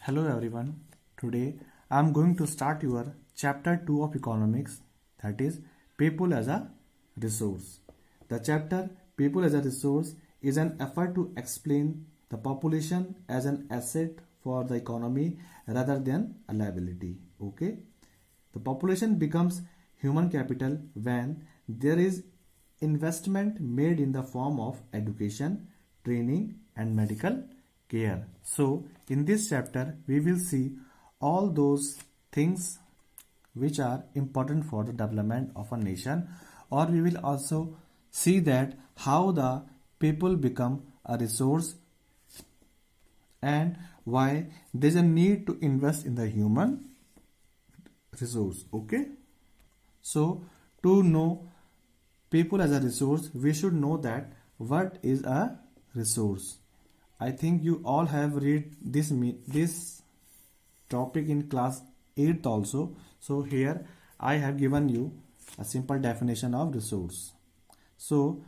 Hello everyone. Today I am going to start your chapter 2 of economics, that is people as a resource. The chapter people as a resource is an effort to explain the population as an asset for the economy rather than a liability. Okay? The population becomes human capital when there is investment made in the form of education, training, and medical care. So, in this chapter, we will see all those things which are important for the development of a nation, or we will also see that how the people become a resource and why there is a need to invest in the human resource. Okay, so to know people as a resource, we should know that what is a resource. I think you all have read this topic in class 8th also. So here I have given you a simple definition of resource. So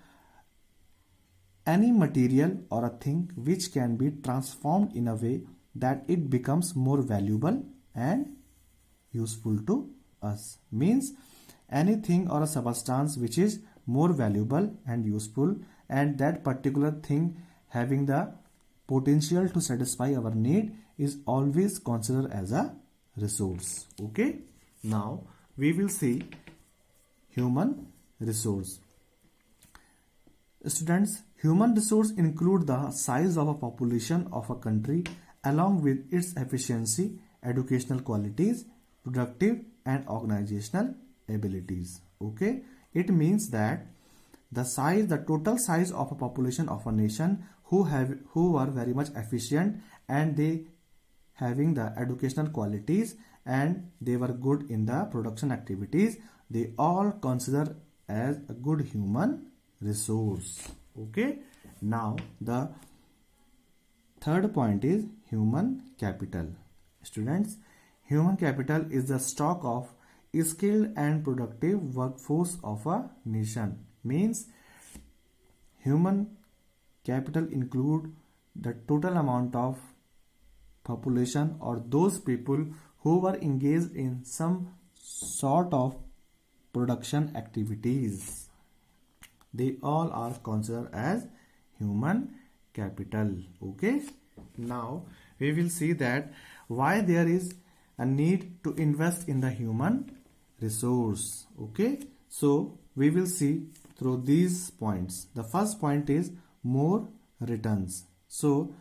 any material or a thing which can be transformed in a way that it becomes more valuable and useful to us, means anything or a substance which is more valuable and useful, and that particular thing having the potential to satisfy our need is always considered as a resource. Okay, now we will see human resource. Students, human resource include the size of a population of a country along with its efficiency, educational qualities, productive and organizational abilities. Okay, it means that the total size of a population of a nation who are very much efficient and they having the educational qualities and they were good in the production activities, they all consider as a good human resource. Okay, now the third point is human capital. Students, human capital is the stock of skilled and productive workforce of a nation. Means human capital include the total amount of population or those people who were engaged in some sort of production activities. They all are considered as human capital. Okay, now we will see that why there is a need to invest in the human resource. Okay, so we will see through these points. The first point is more returns. So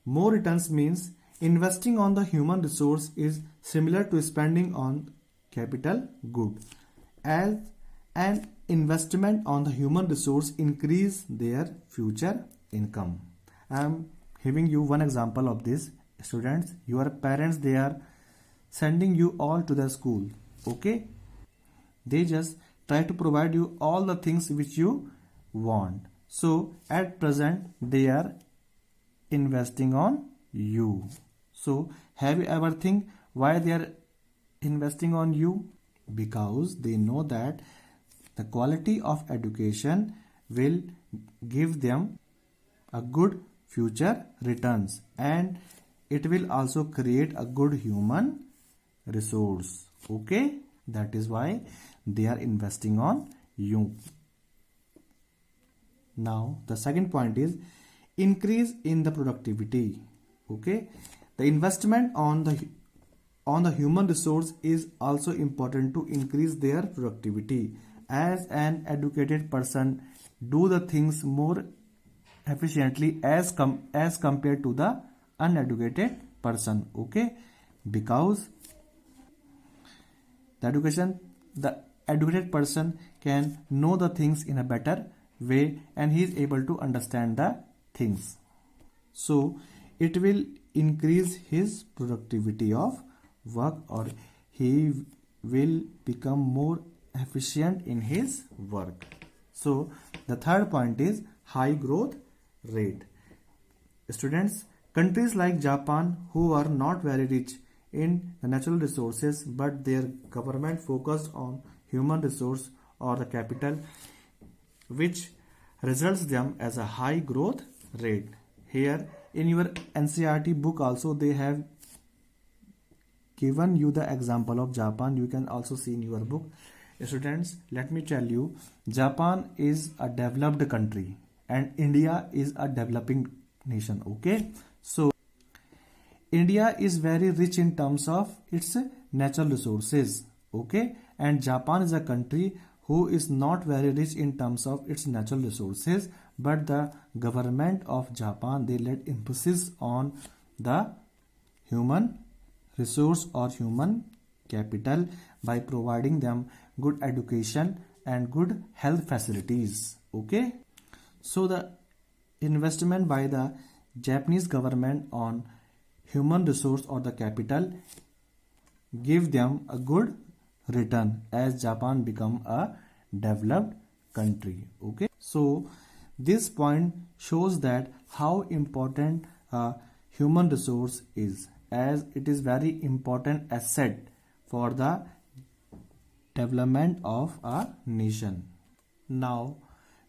more returns means investing on the human resource is similar to spending on capital good, as an investment on the human resource increase their future income. I am giving you one example of this. Students, your parents, they are sending you all to the school. Okay, they just try to provide you all the things which you want. So at present they are investing on you. So have you ever think why they are investing on you? Because they know that the quality of education will give them a good future returns and it will also create a good human resource. Okay, that is why they are investing on you. Now the second point is increase in the productivity. Okay, the investment on the human resource is also important to increase their productivity, as an educated person do the things more efficiently as compared to the uneducated person. Okay, because the educated person can know the things in a better way and he is able to understand the things. So it will increase his productivity of work, or he will become more efficient in his work. So the third point is high growth rate. Students, countries like Japan, who are not very rich in the natural resources but their government focused on human resource or the capital, which results them as a high growth rate. Here in your NCERT book also they have given you the example of Japan. You can also see in your book. Students, let me tell you, Japan is a developed country and India is a developing nation. Okay, so India is very rich in terms of its natural resources. Okay, and Japan is a country who is not very rich in terms of its natural resources, but the government of Japan, they laid emphasis on the human resource or human capital by providing them good education and good health facilities. Okay, so the investment by the Japanese government on human resource or the capital give them a good return as Japan become a developed country. Okay, so this point shows that how important human resource is, as it is very important asset for the development of a nation. Now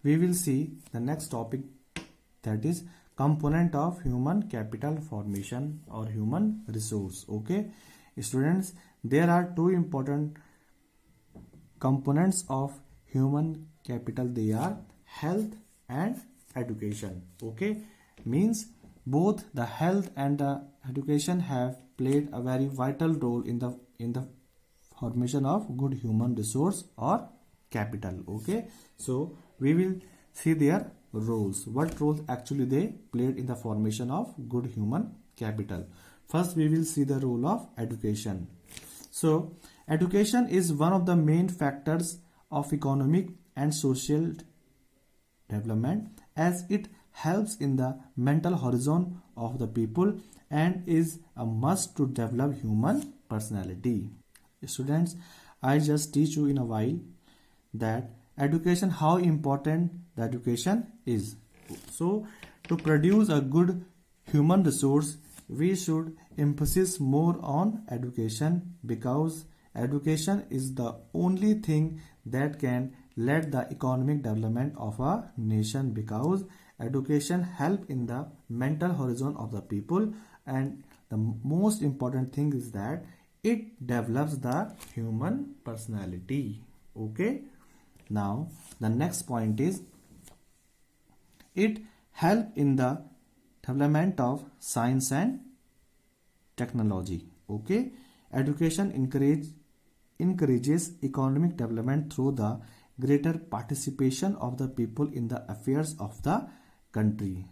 we will see the next topic, that is component of human capital formation or human resource. Okay, students, there are two important components of human capital. They are health and education. Okay, means both the health and the education have played a very vital role in the formation of good human resource or capital. Okay, so we will see their roles, what roles actually they played in the formation of good human capital. First we will see the role of education. So education is one of the main factors of economic and social development, as it helps in the mental horizon of the people and is a must to develop human personality. Students, I just teach you in a while that education, how important the education is. So to produce a good human resource, we should emphasize more on education, because education is the only thing that can lead the economic development of a nation, because education help in the mental horizon of the people, and the most important thing is that it develops the human personality. Okay, now the next point is it help in the development of science and technology. Okay, education encourages economic development through the greater participation of the people in the affairs of the country.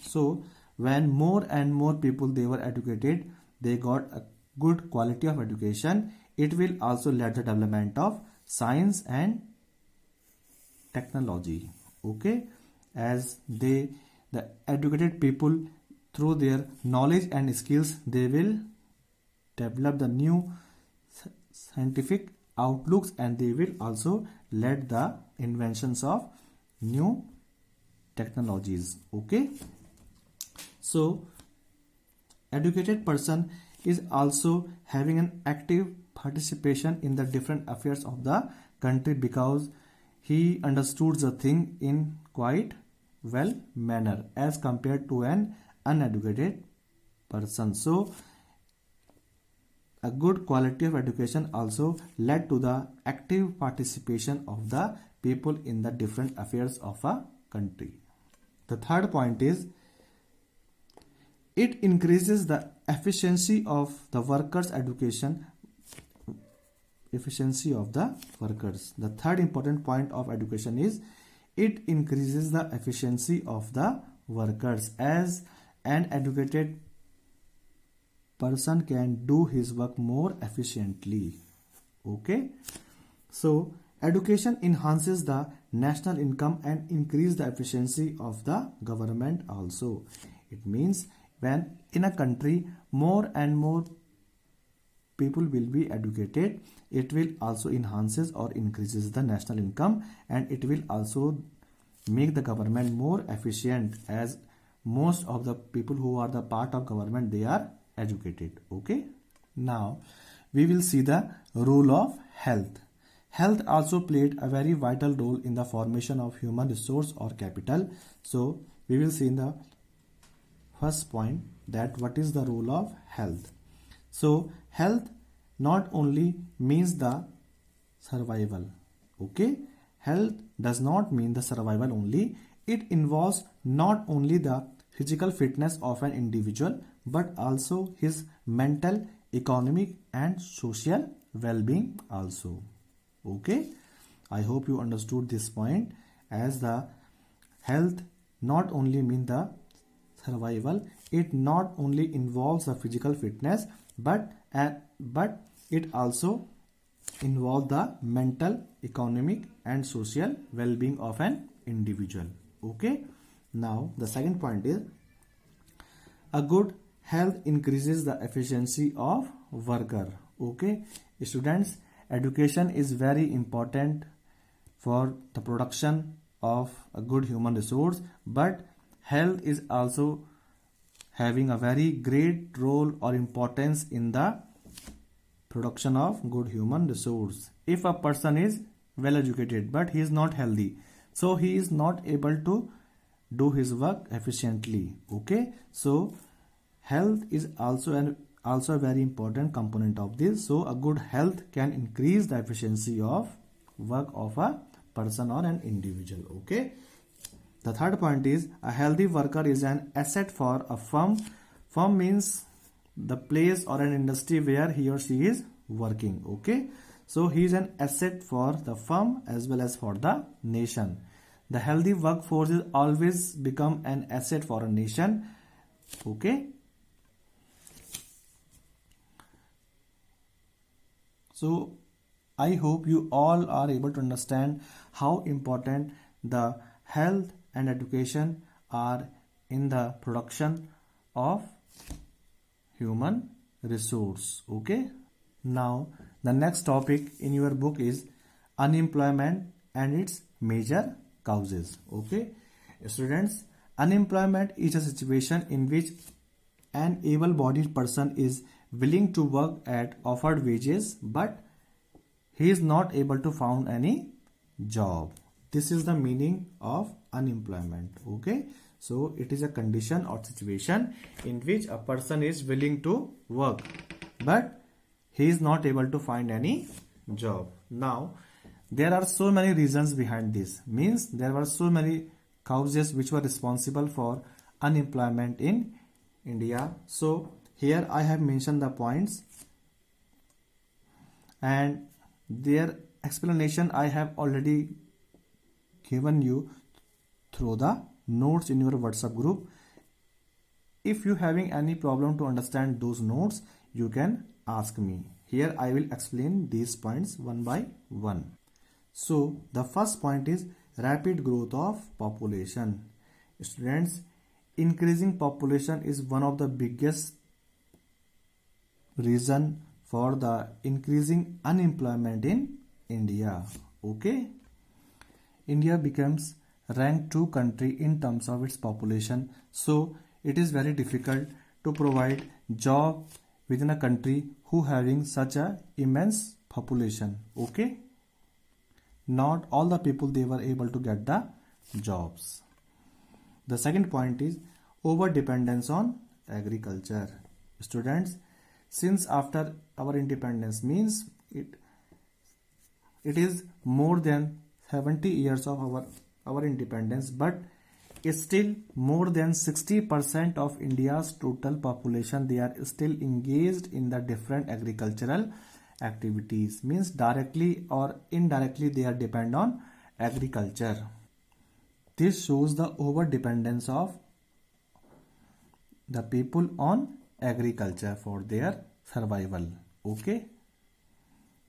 So when more and more people they were educated, they got a good quality of education, it will also lead the development of science and technology. Okay, as the educated people, through their knowledge and skills, they will develop the new scientific outlooks, and they will also lead the inventions of new technologies. Okay, so educated person is also having an active participation in the different affairs of the country, because he understood the thing in quite well manner as compared to an uneducated person. So a good quality of education also led to the active participation of the people in the different affairs of a country. The third point is it increases the efficiency of the workers' education. Efficiency of the workers. The third important point of education is it increases the efficiency of the workers, as an educated person can do his work more efficiently. Okay, so education enhances the national income and increase the efficiency of the government also. It means when in a country more and more people will be educated, it will also enhances or increases the national income, and it will also make the government more efficient, as most of the people who are the part of government, they are educated. Okay, now we will see the role of health. Health also played a very vital role in the formation of human resource or capital. So we will see in the first point that what is the role of health. So health not only means the survival. Okay, health does not mean the survival only. It involves not only the physical fitness of an individual but also his mental, economic and social well-being also. Okay, I hope you understood this point, as the health not only mean the survival, it not only involves the physical fitness but it also involve the mental, economic and social well-being of an individual. Okay, now the second point is a good health increases the efficiency of worker. Okay, students, education is very important for the production of a good human resource, but health is also having a very great role or importance in the production of good human resource. If a person is well educated but he is not healthy, so he is not able to do his work efficiently. Okay, so health is also a very important component of this. So a good health can increase the efficiency of work of a person or an individual. Okay, the third point is a healthy worker is an asset for a firm. Firm means the place or an industry where he or she is working. Okay, so he is an asset for the firm as well as for the nation. The healthy workforce is always become an asset for a nation. Okay, so I hope you all are able to understand how important the health and education are in the production of human resource. Okay, now the next topic in your book is unemployment and its major causes. Okay, students, unemployment is a situation in which an able-bodied person is willing to work at offered wages but he is not able to find any job. This is the meaning of unemployment. Okay, so it is a condition or situation in which a person is willing to work but he is not able to find any job. Now there are so many reasons behind this, means there were so many causes which were responsible for unemployment in India. So here I have mentioned the points and their explanation I have already given you through the notes in your WhatsApp group. If you having any problem to understand those notes, you can ask me. Here I will explain these points one by one. So the first point is rapid growth of population. Students, increasing population is one of the biggest reason for the increasing unemployment in India. Okay, India becomes ranked 2 country in terms of its population, so it is very difficult to provide job within a country who having such a immense population. Okay, not all the people they were able to get the jobs. The second point is over dependence on agriculture. Students, since after our independence, means it is more than 70 years of our independence, but it's still more than 60% of India's total population, they are still engaged in the different agricultural activities, means directly or indirectly they are depend on agriculture. This shows the over dependence of the people on agriculture for their survival. Okay,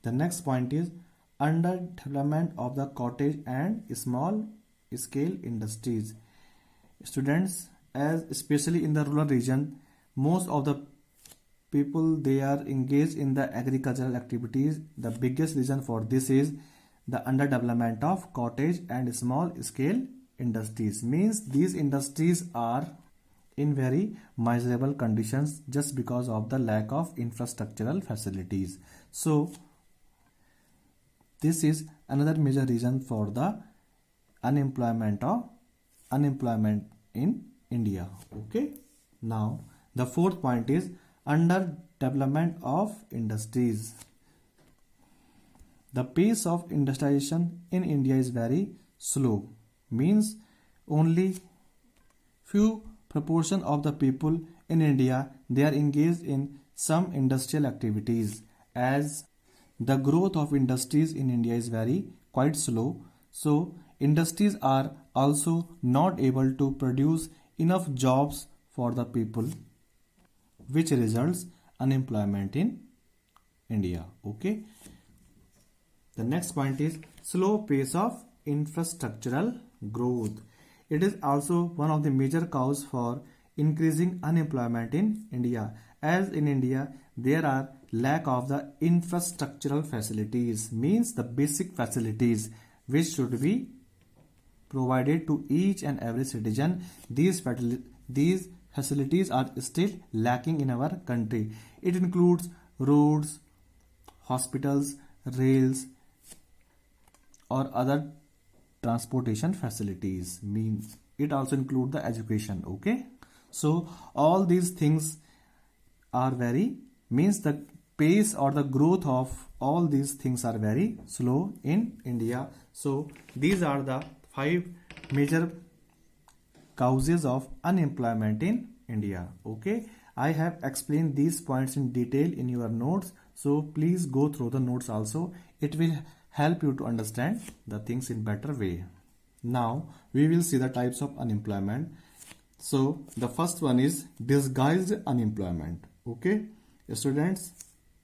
the next point is underdevelopment of the cottage and small scale industries. Students, as especially in the rural region, most of the people they are engaged in the agricultural activities. The biggest reason for this is the underdevelopment of cottage and small scale industries, means these industries are in very miserable conditions just because of the lack of infrastructural facilities. So this is another major reason for the unemployment in India. Okay, now the fourth point is under development of industries. The pace of industrialization in India is very slow, means only few proportion of the people in India they are engaged in some industrial activities. As the growth of industries in India is very quite slow, so industries are also not able to produce enough jobs for the people, which results unemployment in India. Okay. The next point is slow pace of infrastructural growth. It is also one of the major causes for increasing unemployment in India. As in India, there are lack of the infrastructural facilities, means the basic facilities which should be provided to each and every citizen. These facilities are still lacking in our country. It includes roads, hospitals, rails, or other transportation facilities. Means it also includes the education. Okay, so all these things are very, means the pace or the growth of all these things are very slow in India. So these are the 5 major causes of unemployment in India. Okay, I have explained these points in detail in your notes, so please go through the notes also. It will help you to understand the things in better way. Now we will see the types of unemployment. So the first one is disguised unemployment. Okay, students,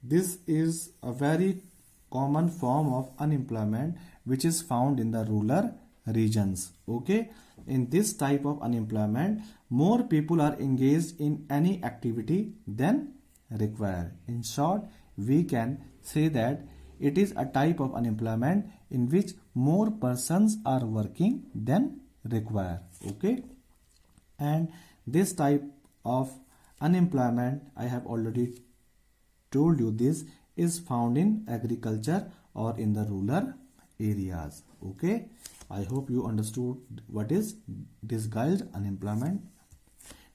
this is a very common form of unemployment which is found in the rural regions. Okay, in this type of unemployment, more people are engaged in any activity than required. In short, we can say that it is a type of unemployment in which more persons are working than required. Okay, and this type of unemployment, I have already told you, this is found in agriculture or in the rural areas. Okay, I hope you understood what is disguised unemployment.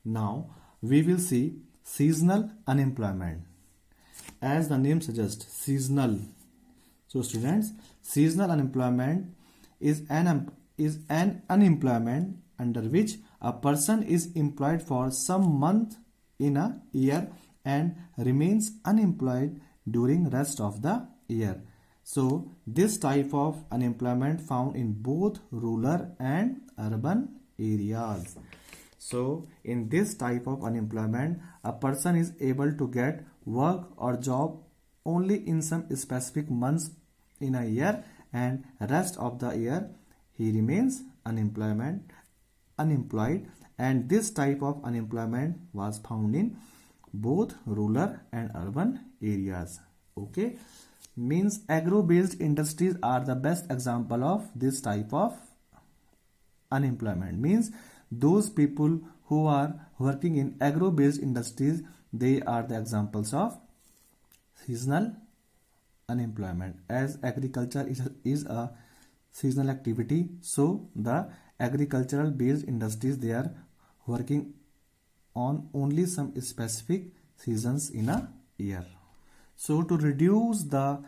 Now we will see seasonal unemployment. As the name suggests, seasonal. So students, seasonal unemployment is an unemployment under which a person is employed for some month in a year and remains unemployed during rest of the year. So this type of unemployment found in both rural and urban areas. So in this type of unemployment, a person is able to get work or job only in some specific months in a year, and rest of the year he remains unemployed. And this type of unemployment was found in both rural and urban areas. Okay, means agro-based industries are the best example of this type of unemployment. Means those people who are working in agro-based industries, they are the examples of seasonal unemployment. As agriculture is a seasonal activity, so the agricultural based industries, they are working on only some specific seasons in a year. So to reduce the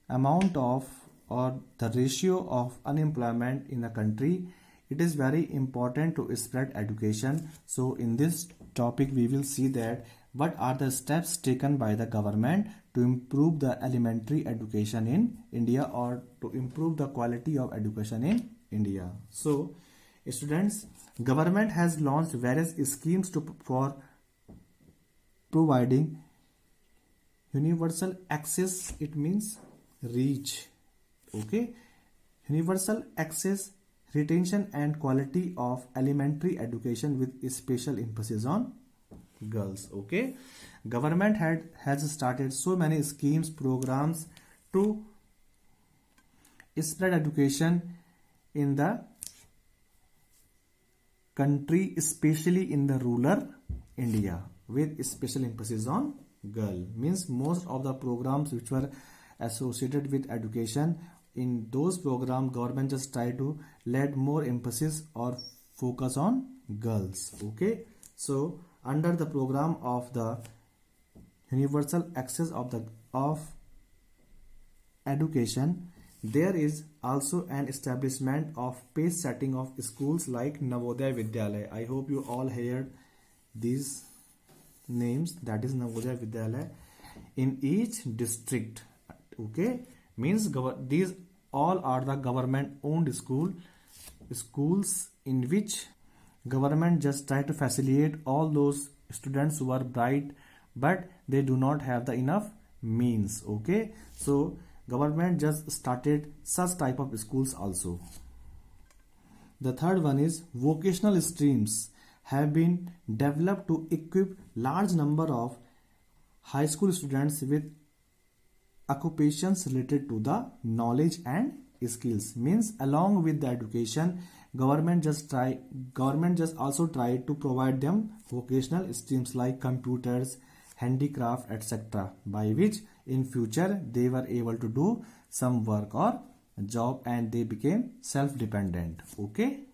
amount of or the ratio of unemployment in a country, it is very important to spread education. So in this topic we will see that what are the steps taken by the government to improve the elementary education in India, or to improve the quality of education in India. So students, government has launched various schemes for providing universal access. It means reach. Okay, universal access, retention and quality of elementary education with special emphasis on girls. Okay, government has started so many schemes, programs to spread education in the country, especially in the rural India, with special emphasis on girl. Means most of the programs which were associated with education, in those programs government just try to let more emphasis or focus on girls. Okay, so under the program of the universal access of education, there is also an establishment of pace setting of schools like Navodaya Vidyalaya. I hope you all heard these names, that is Navodaya Vidyalaya in each district. Okay, means these all are the government owned schools in which government just try to facilitate all those students who are bright but they do not have the enough means. Okay, so government just started such type of schools also. The third one is vocational streams have been developed to equip large number of high school students with occupations related to the knowledge and skills. Means along with the education, government just also try to provide them vocational streams like computers, handicraft, etc., by which in future they were able to do some work or job and they became self-dependent. Okay,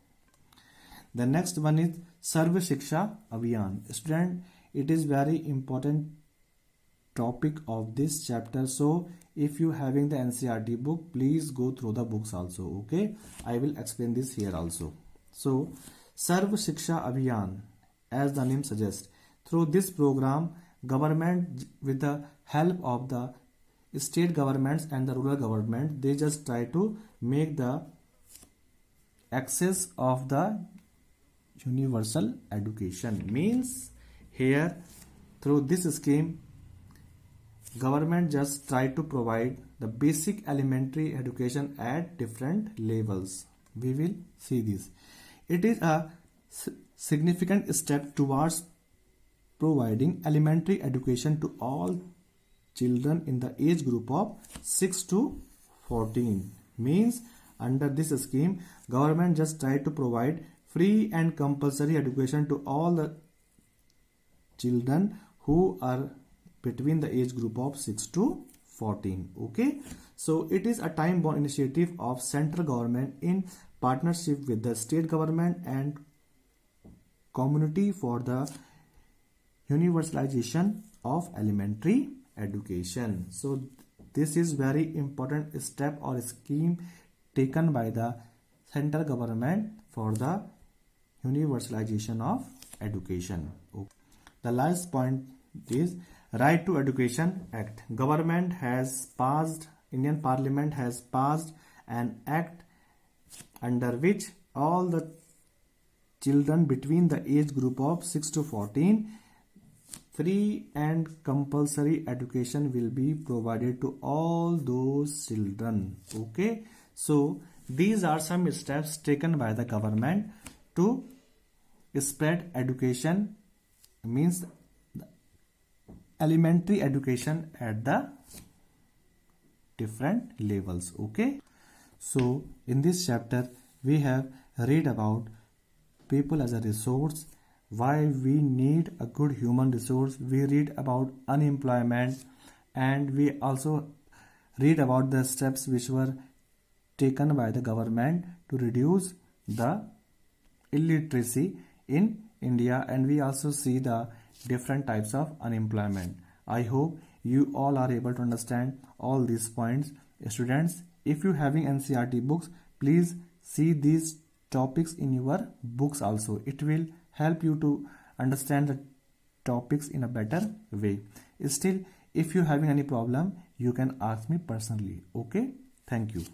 the next one is Sarva Shiksha Abhiyan. Student, it is very important topic of this chapter, so if you having the NCERT book, please go through the books also. Okay, I will explain this here also. So Sarva Shiksha Abhiyan, as the name suggests, through this program government with the help of the state governments and the rural government, they just try to make the access of the universal education. Means here through this scheme government just try to provide the basic elementary education at different levels. We will see this. It is a significant step towards providing elementary education to all children in the age group of 6 to 14. Means under this scheme government just try to provide free and compulsory education to all the children who are between the age group of 6 to 14. Okay, so it is a time bound initiative of central government in partnership with the state government and community for the universalization of elementary education. So this is very important step or scheme taken by the central government for the universalization of education. Okay. The last point is Right to Education Act. Government has passed, Indian Parliament has passed an act under which all the children between the age group of 6 to 14 free and compulsory education will be provided to all those children. Okay, so these are some steps taken by the government to spread education, means elementary education at the different levels. Okay, so in this chapter we have read about people as a resource, why we need a good human resource. We read about unemployment and we also read about the steps which were taken by the government to reduce the illiteracy in India, and we also see the different types of unemployment. I hope you all are able to understand all these points. Students, if you having NCERT books, please see these topics in your books also. It will help you to understand the topics in a better way. Still, if you having any problem, you can ask me personally. Okay, thank you.